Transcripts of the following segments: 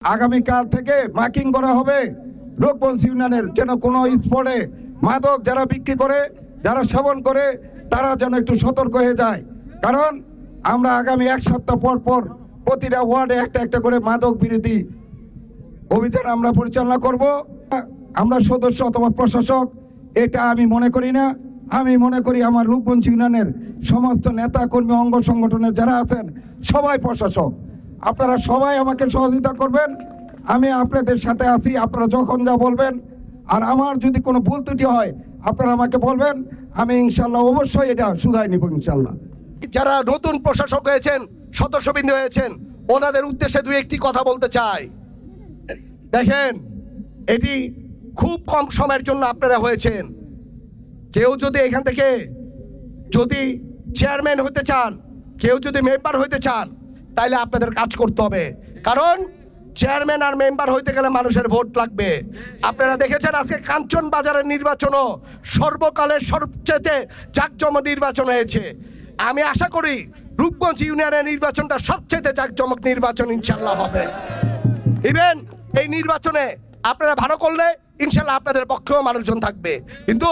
আগামীকাল থেকে মার্কিং করা হবে রূপগঞ্জ ইউনিয়নের, যেন কোনো স্পটে মাদক যারা বিক্রি করে, যারা সেবন করে, তারা যেন একটু সতর্ক হয়ে যায়। কারণ আমরা আগামী এক সপ্তাহ পর পর প্রতিটা ওয়ার্ডে একটা একটা করে মাদক বিরোধী অভিযান আমরা পরিচালনা করব। আমরা সদস্য অথবা প্রশাসক এটা আমি মনে করি না। আমি মনে করি আমার রূপগঞ্জ ইউনিয়নের সমস্ত নেতা কর্মী অঙ্গ সংগঠনের যারা আছেন সবাই প্রশাসক। আপনারা সবাই আমাকে সহযোগিতা করবেন, আমি আপনাদের সাথে আছি। আপনারা যখন যা বলবেন, আর আমার যদি কোনো ভুল ত্রুটি হয় আপনারা আমাকে বলবেন, আমি ইনশাল্লাহ অবশ্যই এটা শুধাই নিব ইনশাল্লাহ। যারা নতুন প্রশাসক হয়েছেন, সদস্যবৃন্দ হয়েছেন, ওনাদের উদ্দেশ্যে দুই একটি কথা বলতে চাই। দেখেন, এটি খুব কম সময়ের জন্য আপনারা হয়েছেন। কেউ যদি এখান থেকে যদি চেয়ারম্যান হতে চান, কেউ যদি মেম্বার হতে চান, তাহলে আপনাদের কাজ করতে হবে। কারণ চেয়ারম্যান আর মেম্বার হইতে গেলে মানুষের ভোট লাগবে। আপনারা দেখেছেন আজকে কাঞ্চন বাজারের নির্বাচনও সর্বকালের সবচেয়ে জাঁকজমক নির্বাচন হয়েছে। আমি আশা করি রূপগঞ্জ ইউনিয়নের নির্বাচনটা সবচেয়ে জাঁকজমক নির্বাচন ইনশাল্লাহ হবে। ইভেন এই নির্বাচনে আপনারা ভালো করলে ইনশাল্লাহ আপনাদের পক্ষেও মানুষজন থাকবে। কিন্তু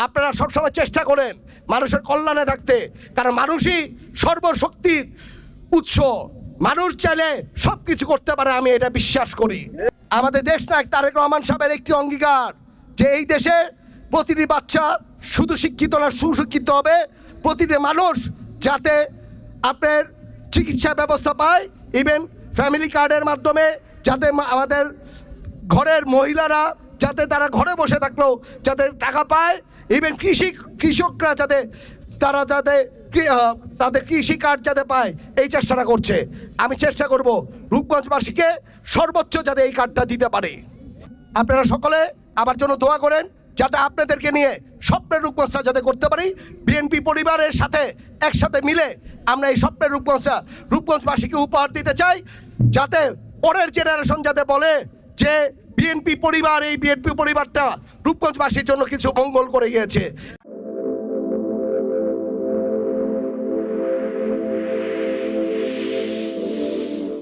আপনারা সবসময় চেষ্টা করেন মানুষের কল্যাণে থাকতে, কারণ মানুষই সর্বশক্তির উৎস। মানুষ চাইলে সব কিছু করতে পারে, আমি এটা বিশ্বাস করি। আমাদের দেশ নায়ক তারেক রহমান সাহেবের একটি অঙ্গীকার যে এই দেশে প্রতিটি বাচ্চা শুধু শিক্ষিত না, সুশিক্ষিত হবে। প্রতিটি মানুষ যাতে আপনার চিকিৎসা ব্যবস্থা পায়, ইভেন ফ্যামিলি কার্ডের মাধ্যমে, যাতে আমাদের ঘরের মহিলারা যাতে তারা ঘরে বসে থাকলেও যাতে টাকা পায়, ইভেন কৃষকরা যাতে তারা যাতে তাদের কৃষি কার্ড যাতে পায়, এই চেষ্টাটা করছে। আমি চেষ্টা করব রূপগঞ্জবাসীকে সর্বোচ্চ যাতে এই কার্ডটা দিতে পারে। আপনারা সকলে আমার জন্য দোয়া করেন যাতে আপনাদেরকে নিয়ে স্বপ্নের রূপগঞ্জটা যাতে করতে পারি। বিএনপি পরিবারের সাথে একসাথে মিলে আমরা এই স্বপ্নের রূপগঞ্জবাসীকে উপহার দিতে চাই, যাতে পরের জেনারেশন যাতে বলে যে বিএনপি পরিবার, এই বিএনপি পরিবারটা রূপগঞ্জবাসীর জন্য কিছু মঙ্গল করে গিয়েছে।